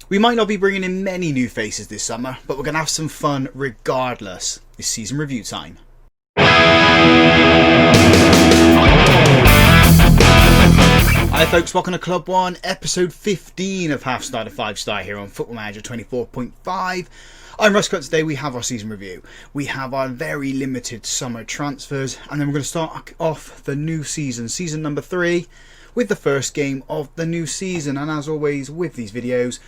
We might not be bringing in many new faces this summer, but we're going to have some fun regardless. It's season review time. Hi folks, welcome to Club 1, episode 15 of Half Star to 5 Star here on Football Manager 24.5. I'm Russ. Today we have our season review. We have our very limited summer transfers, and then we're going to start off the new season, season number 3, with the first game of the new season. And as always with these videos,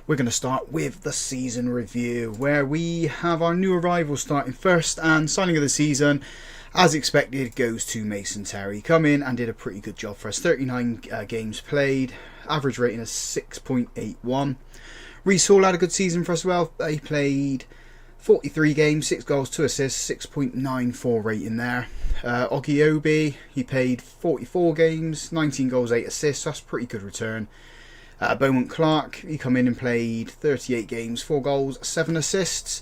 we're going to start with the season review, where we have our new arrivals starting first, and signing of the season, as expected, goes to Mason Terry. Come in and did a pretty good job for us. 39 games played, average rating of 6.81. Reece Hall had a good season for us as well. He played 43 games, 6 goals, 2 assists, 6.94 rating there. Oggy Obi, he played 44 games, 19 goals, 8 assists. That's a pretty good return. Beaumont Clark, he come in and played 38 games, 4 goals, 7 assists.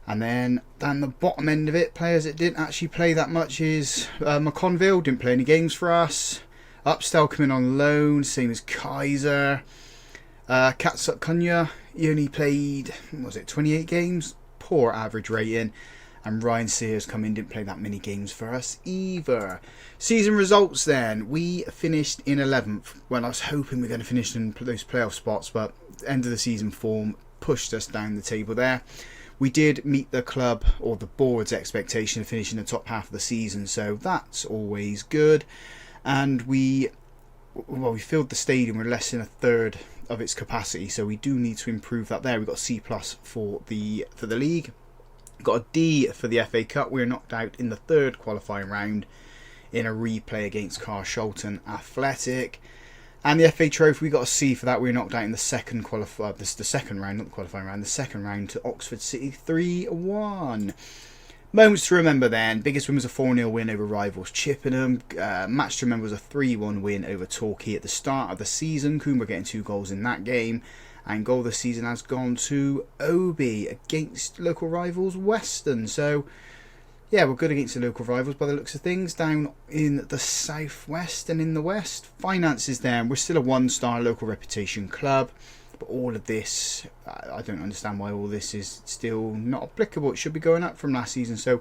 And then down the bottom end of it, players that didn't actually play that much is McConville, didn't play any games for us. Upstell coming on loan, same as Kaiser. Katsuk Kunya, he only played, 28 games? Poor average rating. And Ryan Sears come in, didn't play that many games for us either. Season results then. We finished in 11th. Well, I was hoping we were going to finish in those playoff spots, but end of the season form pushed us down the table there. We did meet the club, or the board's expectation of finishing the top half of the season, so that's always good. And we filled the stadium with less than a third of its capacity, so we do need to improve that there. We got a C+ for the league. Got a D for the FA Cup. We were knocked out in the third qualifying round in a replay against Carshalton Athletic. And the FA Trophy, we got a C for that. We were knocked out in the second second round, not the qualifying round, the second round to Oxford City 3-1. Moments to remember then. Biggest win was a 4-0 win over rivals Chippenham. Match to remember was a 3-1 win over Torquay at the start of the season. Coomber getting 2 goals in that game. And goal of the season has gone to Obi against local rivals Western. So, yeah, we're good against the local rivals by the looks of things. Down in the southwest and in the west. Finances then. We're still a 1-star local reputation club. But all of this, I don't understand why all this is still not applicable. It should be going up from last season. So,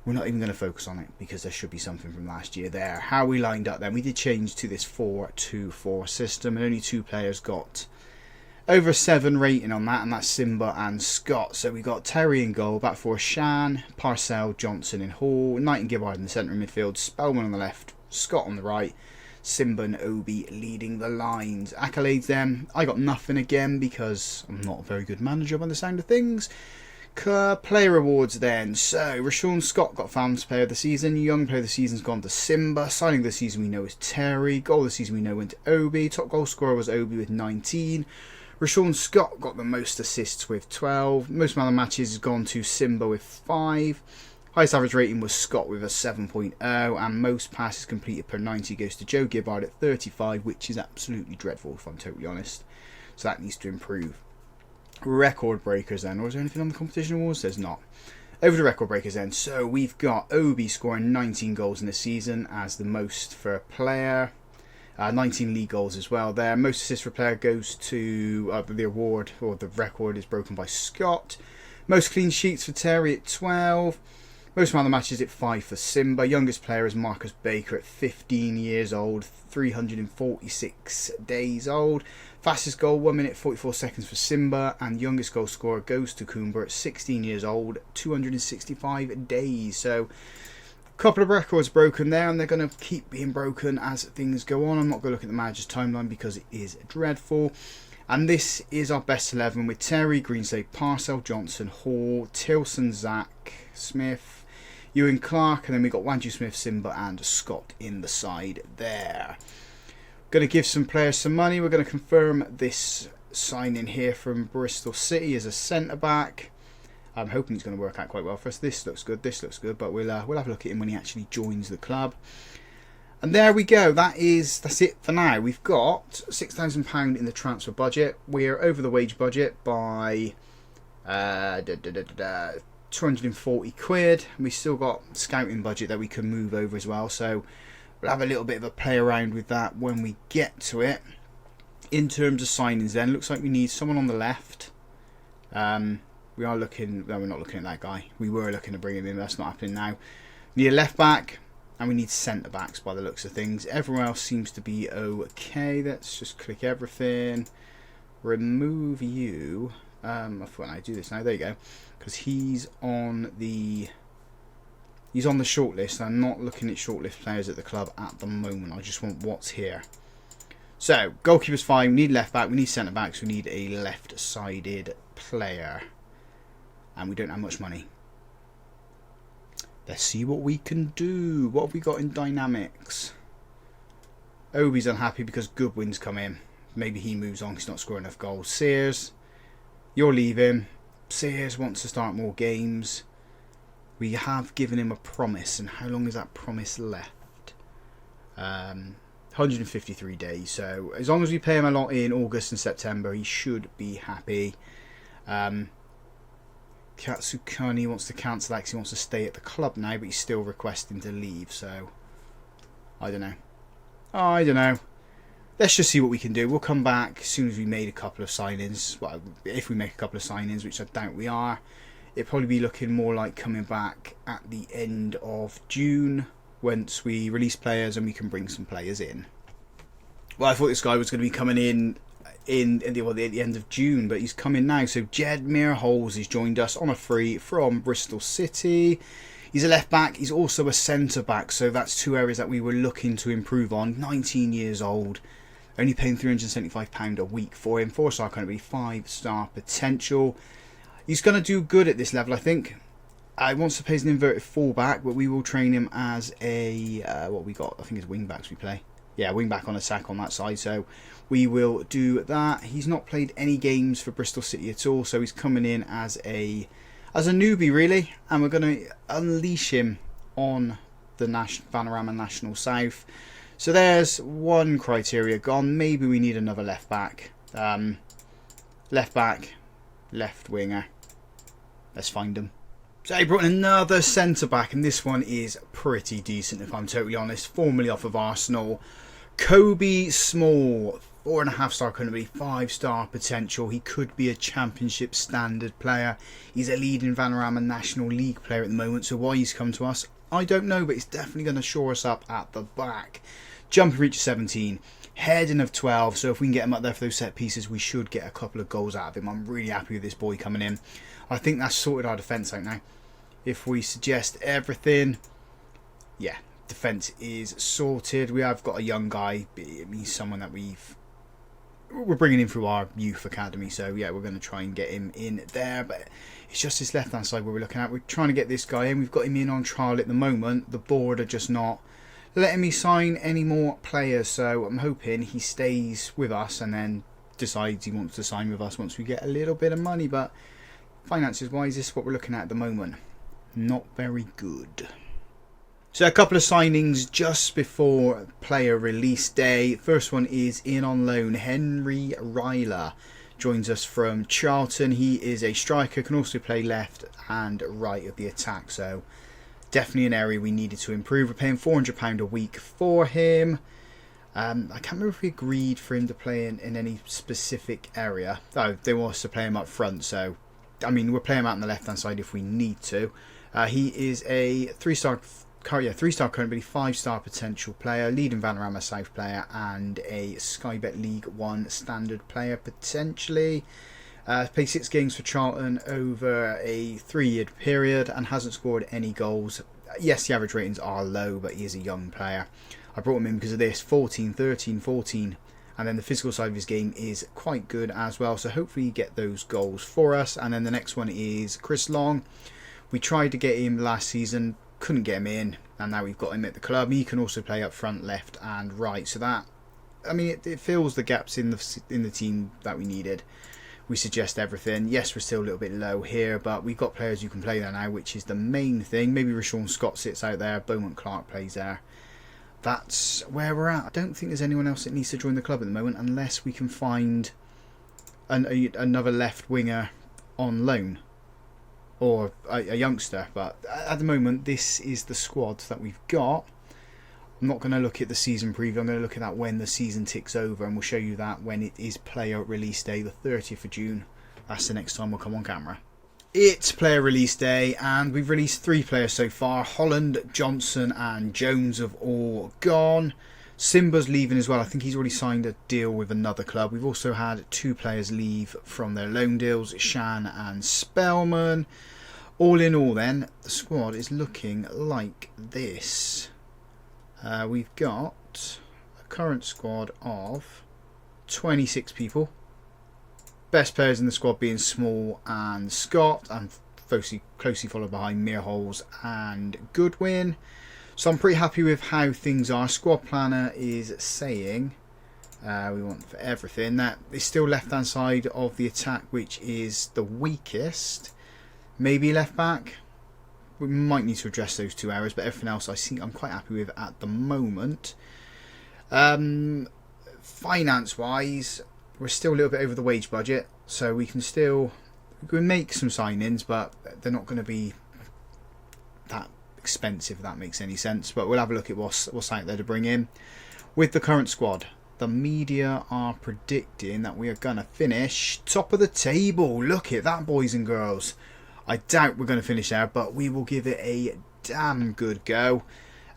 we're not even going to focus on it because there should be something from last year there. How we lined up then. We did change to this 4-2-4 system. And only 2 players got over 7 rating on that, and that's Simba and Scott. So we got Terry in goal, back for Shan, Parcell, Johnson and Hall, Knight and Gibbard in the centre of midfield, Spellman on the left, Scott on the right, Simba and Obi leading the lines. Accolades then, I got nothing again because I'm not a very good manager by the sound of things. Player awards then. So Rashawn Scott got Fans Player of the Season. Young Player of the Season's gone to Simba. Signing of the season we know is Terry. Goal of the season we know went to Obi. Top goal scorer was Obi with 19. Rashawn Scott got the most assists with 12. Most man of the matches has gone to Simba with 5. Highest average rating was Scott with a 7.0. And most passes completed per 90 goes to Joe Gibbard at 35, which is absolutely dreadful if I'm totally honest. So that needs to improve. Record breakers then. Or is there anything on the competition awards? There's not. Over to record breakers then. So we've got Obi scoring 19 goals in the season as the most for a player. 19 league goals as well there. Most assists for a player goes to the award, or the record is broken by Scott. Most clean sheets for Terry at 12. Most man of the matches at 5 for Simba. Youngest player is Marcus Baker at 15 years old, 346 days old. Fastest goal, 1 minute 44 seconds for Simba. And youngest goal scorer goes to Coomber at 16 years old, 265 days. So couple of records broken there, and they're going to keep being broken as things go on. I'm not going to look at the manager's timeline because it is dreadful. And this is our best 11 with Terry, Greenslade, Parcell, Johnson, Hall, Tilson, Zach, Smith, Ewan Clark, and then we got Wanju Smith, Simba and Scott in the side there. Going to give some players some money. We're going to confirm this signing here from Bristol City as a centre-back. I'm hoping it's going to work out quite well for us. This looks good, but we'll have a look at him when he actually joins the club. And there we go. That's it for now. We've got £6,000 in the transfer budget. We're over the wage budget by 240 quid. We still got scouting budget that we can move over as well. So we'll have a little bit of a play around with that when we get to it. In terms of signings then, looks like we need someone on the left. We are looking, no, we're not looking at that guy. We were looking to bring him in, that's not happening now. We need a left back, and we need centre backs by the looks of things. Everyone else seems to be okay. Let's just click everything. Remove you. I thought I'd do this now, there you go. Because he's on the shortlist. I'm not looking at shortlist players at the club at the moment. I just want what's here. So, goalkeeper's fine. We need left back. We need centre backs. We need a left-sided player. And we don't have much money. Let's see what we can do. What have we got in dynamics? Obi's unhappy because Goodwin's come in. Maybe he moves on because he's not scoring enough goals. Sears, you're leaving. Sears wants to start more games. We have given him a promise. And how long is that promise left? 153 days. So as long as we pay him a lot in August and September, he should be happy. Katsukani wants to cancel that because he wants to stay at the club now, but he's still requesting to leave. So I don't know. I don't know. Let's just see what we can do. We'll come back as soon as we made a couple of signings. Well, if we make a couple of signings, which I doubt we are. It'll probably be looking more like coming back at the end of June once we release players and we can bring some players in. Well, I thought this guy was going to be coming in at the end of June, but he's coming now. So Jedmir Holes has joined us on a free from Bristol City. He's a left back. He's also a centre back. So that's two areas that we were looking to improve on. 19 years old. Only paying £375 a week for him. 4-star currently, 5-star potential. He's going to do good at this level, I think. He wants to play as an inverted fullback, but we will train him as a what we got. I think it's wing backs we play. Yeah, wing back on attack on that side. So we will do that. He's not played any games for Bristol City at all, so he's coming in as a newbie really, and we're going to unleash him on the Vanarama National South. So there's one criteria gone. Maybe we need another left back. Left back, left winger. Let's find him. So he brought in another centre back, and this one is pretty decent if I'm totally honest. Formerly off of Arsenal, Kobe Small, 4.5-star currently, 5-star potential. He could be a championship standard player. He's a leading Vanarama National League player at the moment, so why he's come to us, I don't know, but it's definitely going to shore us up at the back. Jumping reach of 17, heading of 12, so if we can get him up there for those set pieces, we should get a couple of goals out of him. I'm really happy with this boy coming in. I think that's sorted our defence out now. If we suggest everything, yeah, defence is sorted. We have got a young guy. He's someone that we're bringing in through our youth academy, so yeah, we're going to try and get him in there, but it's just his left hand side where we're looking at. We're trying to get this guy in. We've got him in on trial at the moment. The board are just not letting me sign any more players, so I'm hoping he stays with us and then decides he wants to sign with us once we get a little bit of money. But finances wise, this is what we're looking at the moment. Not very good. So a couple of signings just before player release day. First one is in on loan. Henry Ryler joins us from Charlton. He is a striker, can also play left and right of the attack. So definitely an area we needed to improve. We're paying £400 a week for him. I can't remember if we agreed for him to play in any specific area. Oh, they want us to play him up front. So, I mean, we'll play him out on the left-hand side if we need to. He is a 3-star currently, 5-star potential player, leading Vanarama South player, and a Sky Bet League 1 standard player potentially. Played 6 games for Charlton over a 3-year period and hasn't scored any goals. Yes, the average ratings are low, but he is a young player. I brought him in because of this, 14, 13, 14. And then the physical side of his game is quite good as well. So hopefully you get those goals for us. And then the next one is Chris Long. We tried to get him last season, couldn't get him in, and now we've got him at the club. He can also play up front, left and right. So that, I mean, it fills the gaps in the team that we needed. We suggest everything. Yes, we're still a little bit low here, but we've got players who can play there now, which is the main thing. Maybe Rashawn Scott sits out there. Beaumont Clark plays there. That's where we're at. I don't think there's anyone else that needs to join the club at the moment unless we can find another left winger on loan or a youngster. But at the moment, this is the squad that we've got. I'm not going to look at the season preview. I'm going to look at that when the season ticks over, and we'll show you that when it is player release day, the 30th of June. That's the next time we'll come on camera. It's player release day, and we've released 3 players so far. Holland, Johnson and Jones have all gone. Simba's leaving as well. I think he's already signed a deal with another club. We've also had 2 players leave from their loan deals, Shan and Spellman. All in all then, the squad is looking like this. We've got a current squad of 26 people. Best players in the squad being Small and Scott, and closely followed behind Mearholes and Goodwin. So I'm pretty happy with how things are. Squad planner is saying we want for everything. That is still left hand side of the attack, which is the weakest. Maybe left back. We might need to address those 2 areas, but everything else I'm quite happy with at the moment. Finance wise, we're still a little bit over the wage budget, so we can make some signings, but they're not going to be that expensive, if that makes any sense. But we'll have a look at what's out there to bring in. With the current squad, the media are predicting that we are going to finish top of the table. Look at that, boys and girls. I doubt we're going to finish there, but we will give it a damn good go.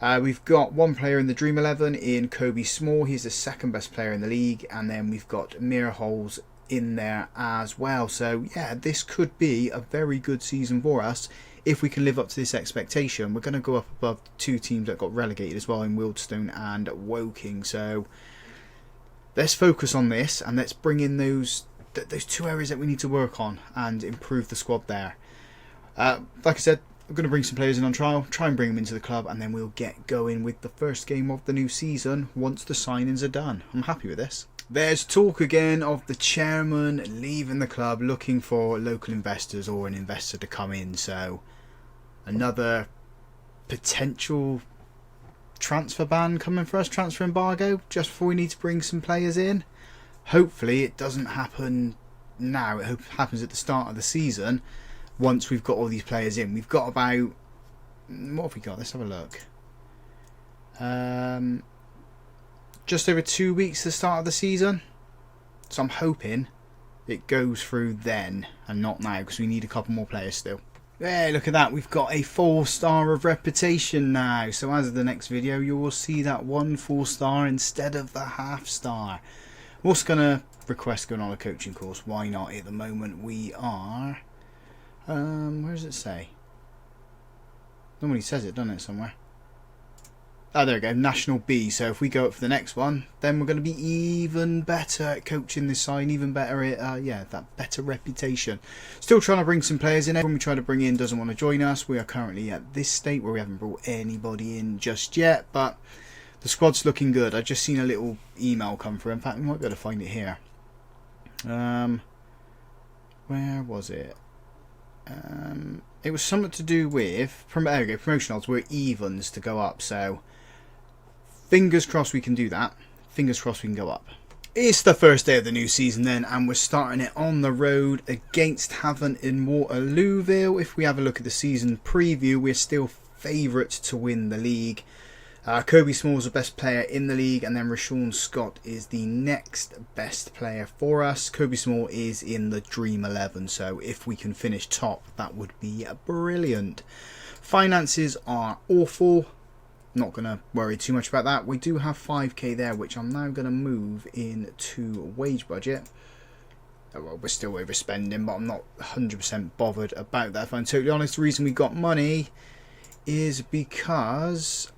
We've got 1 player in the Dream 11 in Kobe Small. He's the 2nd best player in the league, and then we've got Mearholes in there as well. So yeah, this could be a very good season for us if we can live up to this expectation. We're going to go up above 2 teams that got relegated as well, in Wildstone and Woking. So let's focus on this, and let's bring in those 2 areas that we need to work on and improve the squad there. Like I said, I'm going to bring some players in on trial, try and bring them into the club, and then we'll get going with the first game of the new season once the signings are done. I'm happy with this. There's talk again of the chairman leaving the club, looking for local investors or an investor to come in. So another potential transfer ban coming for us, transfer embargo, just before we need to bring some players in. Hopefully it doesn't happen now. It happens at the start of the season. Once we've got all these players in, we've got about, what have we got? Let's have a look. Just over 2 weeks to the start of the season. So I'm hoping it goes through then and not now, because we need a couple more players still. Yeah, look at that. We've got a 4-star of reputation now. So as of the next video, you will see that 1 4-star instead of the half-star. I'm also going to request going on a coaching course. Why not? At the moment we are... where does it say? Normally says it, doesn't it, somewhere? Oh, there we go, National B. So if we go up for the next one, then we're going to be even better at coaching this side, even better at, that better reputation. Still trying to bring some players in. Everyone we try to bring in doesn't want to join us. We are currently at this state where we haven't brought anybody in just yet, but the squad's looking good. I've just seen a little email come through. In fact, we might be able to find it here. Where was it? It was something to do with there we go, promotion odds were evens to go up, so fingers crossed we can do that. Fingers crossed we can go up. It's the first day of the new season then, and we're starting it on the road against Havant in Waterlooville. If we have a look at the season preview, we're still favourites to win the league. Kobe Small's the best player in the league, and then Rashawn Scott is the next best player for us. Kobe Small is in the Dream 11, so if we can finish top, that would be brilliant. Finances are awful. Not going to worry too much about that. We do have 5k there, which I'm now going to move into wage budget. Well, we're still overspending, but I'm not 100% bothered about that. If I'm totally honest, the reason we got money is because...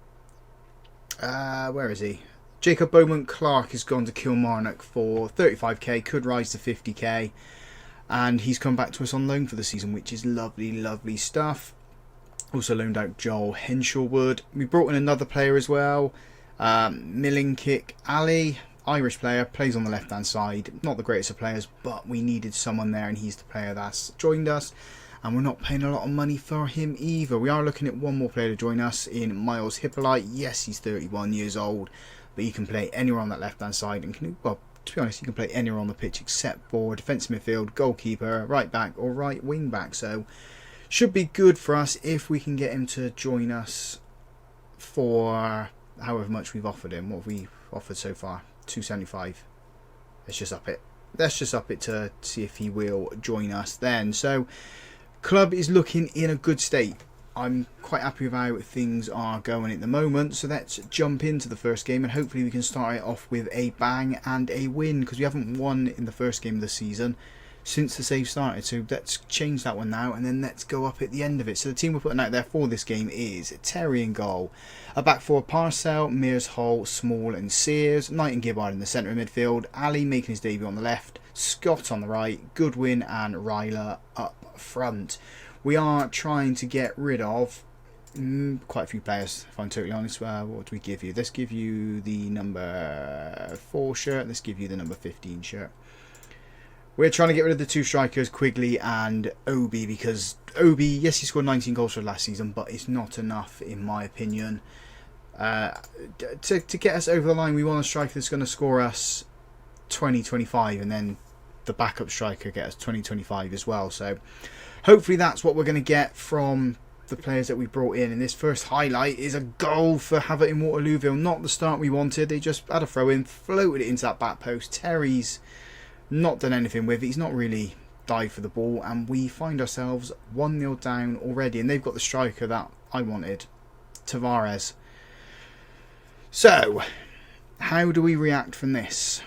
where is he? Jacob Bowman Clark has gone to Kilmarnock for 35k, could rise to 50k, and he's come back to us on loan for the season, which is lovely, lovely stuff. Also loaned out Joel Henshawood. We brought in another player as well, Milinkick Ali, Irish player, plays on the left hand side. Not the greatest of players, but we needed someone there, and he's the player that's joined us. And we're not paying a lot of money for him either. We are looking at one more player to join us in Miles Hippolyte. Yes, he's 31 years old, but he can play anywhere on that left-hand side. And can, well, to be honest, he can play anywhere on the pitch except for defensive midfield, goalkeeper, right back or right wing back. So should be good for us if we can get him to join us for however much we've offered him. What have we offered so far? 275. Let's just up it. Let's just up it to see if he will join us then. So, club is looking in a good state. I'm quite happy with how things are going at the moment. So let's jump into the first game and hopefully we can start it off with a bang and a win, because we haven't won in the first game of the season since the save started. So let's change that one now and then let's go up at the end of it. So the team we're putting out there for this game is Terry in goal. A back four, Parcell, Mears, Hull, Small and Sears. Knight and Gibbard in the centre of midfield. Ali making his debut on the left. Scott on the right. Goodwin and Ryler up front. We are trying to get rid of quite a few players, if I'm totally honest. What do we give you? Let's give you the number 4 shirt. Let's give you the number 15 shirt. We're trying to get rid of the 2 strikers, Quigley and Obi, because Obi, yes, he scored 19 goals for last season, but it's not enough, in my opinion. To get us over the line, we want a striker that's going to score us 20-25, and then the backup striker get us 20-25 as well. So hopefully that's what we're going to get from the players that we brought in. And this first highlight is a goal for Havert in Waterlooville. Not the start we wanted. They just had a throw in, floated it into that back post. Terry's not done anything with it. He's not really dived for the ball. And we find ourselves 1-0 down already. And they've got the striker that I wanted, Tavares. So, how do we react from this?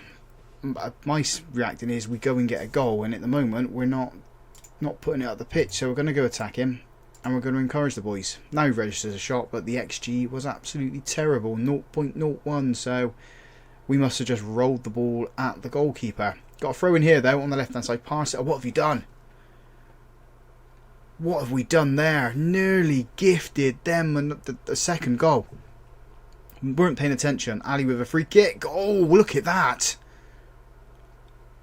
My reacting is we go and get a goal. And at the moment, we're not putting it up the pitch. So we're going to go attack him. And we're going to encourage the boys. Now he registers a shot, but the XG was absolutely terrible. 0.01. So we must have just rolled the ball at the goalkeeper. Got a throw in here, though, on the left-hand side. Pass it. What have you done? What have we done there? Nearly gifted them the second goal. We weren't paying attention. Ali with a free kick. Oh, look at that.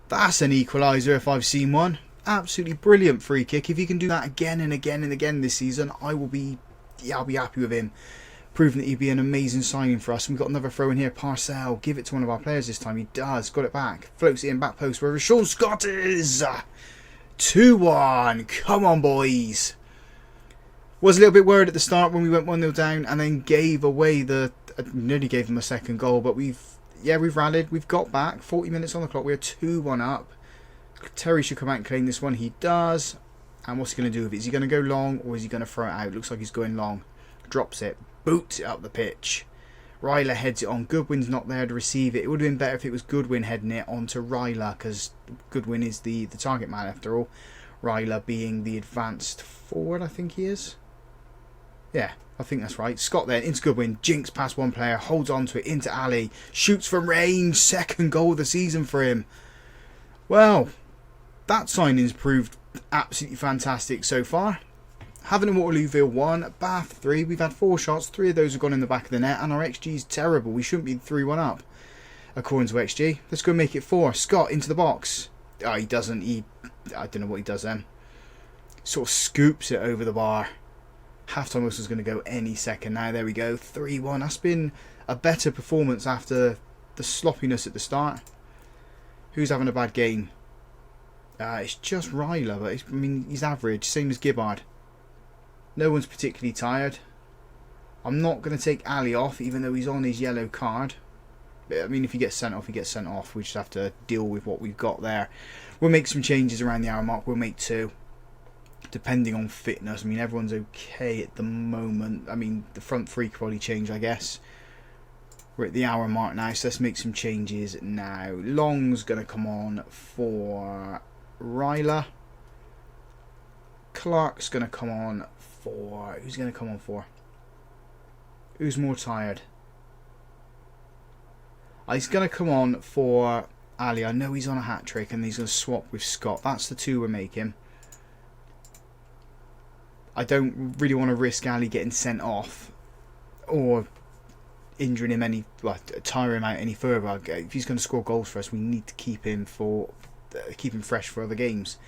That's an equaliser if I've seen one. Absolutely brilliant free kick. If he can do that again and again and again this season, I'll be happy with him. Proving that he'd be an amazing signing for us. And we've got another throw in here. Parcell. Give it to one of our players this time. He does. Got it back. Floats it in back post where Sean Scott is. 2-1. Come on, boys. Was a little bit worried at the start when we went 1-0 down and then gave away nearly gave them a second goal. But we've rallied. We've got back. 40 minutes on the clock. We're 2-1 up. Terry should come out and claim this one. He does. And what's he going to do with it? Is he going to go long or is he going to throw it out? Looks like he's going long. Drops it. Boots it up the pitch. Ryler heads it on. Goodwin's not there to receive it. It would have been better if it was Goodwin heading it onto Ryler, because Goodwin is the target man after all. Ryler being the advanced forward, I think he is. Yeah, I think that's right. Scott there into Goodwin. Jinks past one player. Holds on to it into Ali. Shoots from range. Second goal of the season for him. Well, that signing's proved absolutely fantastic so far. Having a Waterlooville 1, Bath 3. We've had 4 shots. 3 of those have gone in the back of the net. And our XG is terrible. We shouldn't be 3-1 up, according to XG. Let's go make it 4. Scott into the box. Oh, he doesn't. I don't know what he does then. Sort of scoops it over the bar. Half-time whistle's going to go any second now. There we go. 3-1. That's been a better performance after the sloppiness at the start. Who's having a bad game? It's just Ryler, but he's average. Same as Gibbard. No one's particularly tired. I'm not going to take Ali off, even though he's on his yellow card. I mean, if he gets sent off, he gets sent off. We just have to deal with what we've got there. We'll make some changes around the hour mark. We'll make 2, depending on fitness. I mean, everyone's okay at the moment. I mean, the front 3 could probably change, I guess. We're at the hour mark now, so let's make some changes now. Long's going to come on for Ryler. Clark's going to come on for... Who's going to come on for? Who's more tired? He's going to come on for Ali. I know he's on a hat-trick and he's going to swap with Scott. That's the 2 we're making. I don't really want to risk Ali getting sent off or injuring him tire him out any further. If he's going to score goals for us, we need to keep him fresh for other games.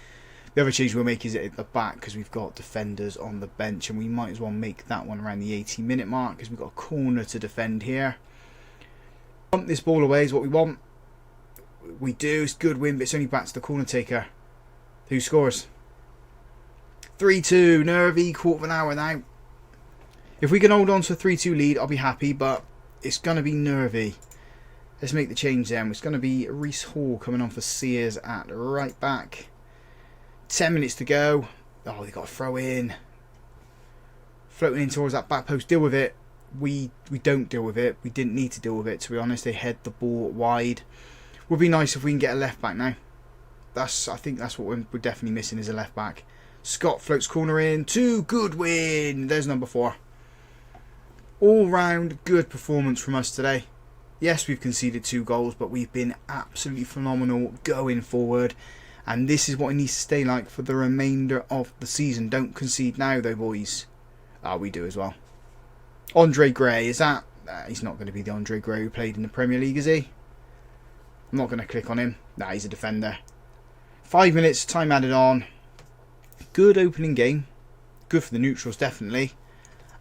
The other change we'll make is at the back, because we've got defenders on the bench, and we might as well make that one around the 80-minute mark, because we've got a corner to defend here. Pump this ball away is what we want. We do. It's good win, but it's only back to the corner taker. Who scores? 3-2. Nervy, quarter of an hour now. If we can hold on to a 3-2 lead, I'll be happy, but It's going to be nervy. Let's make the change then. It's going to be Reese Hall coming on for Sears at right back. 10 minutes to go. Oh, they got to throw in. Floating in towards that back post. Deal with it. We don't deal with it. We didn't need to deal with it, to be honest. They head the ball wide. Would be nice if we can get a left back now. I think that's what we're definitely missing, is a left back. Scott floats corner in to Goodwin. There's number 4. All round good performance from us today. Yes, we've conceded 2 goals, but we've been absolutely phenomenal going forward. And this is what it needs to stay like for the remainder of the season. Don't concede now, though, boys. We do as well. Andre Gray, is that... he's not going to be the Andre Gray who played in the Premier League, is he? I'm not going to click on him. Nah, he's a defender. 5 minutes, time added on. Good opening game. Good for the neutrals, definitely.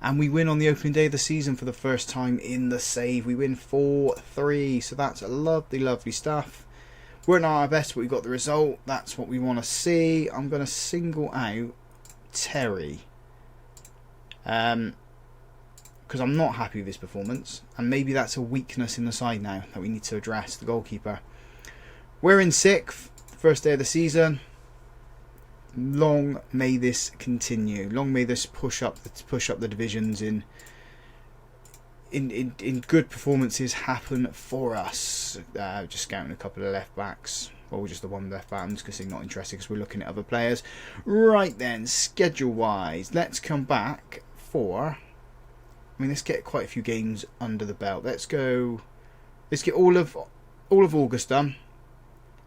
And we win on the opening day of the season for the first time in the save. We win 4-3. So that's lovely, lovely stuff. We're not our best, but we got the result. That's what we want to see. I'm going to single out Terry. Because I'm not happy with his performance. And maybe that's a weakness in the side now that we need to address, the goalkeeper. We're in 6th. First day of the season. Long may this continue. Long may this push up the divisions in good performances happen for us. Just scouting a couple of left backs, or just the one left back. I'm just going to say not interested because we're looking at other players. Right then, schedule wise, let's come back for. Let's get quite a few games under the belt. Let's go. Let's get all of August done.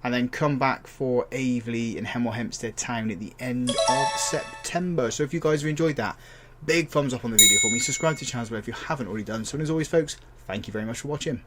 And then come back for Aveley and Hemel Hempstead Town at the end of September. So if you guys have enjoyed that, big thumbs up on the video for me. Subscribe to the channel if you haven't already done so. And as always, folks, thank you very much for watching.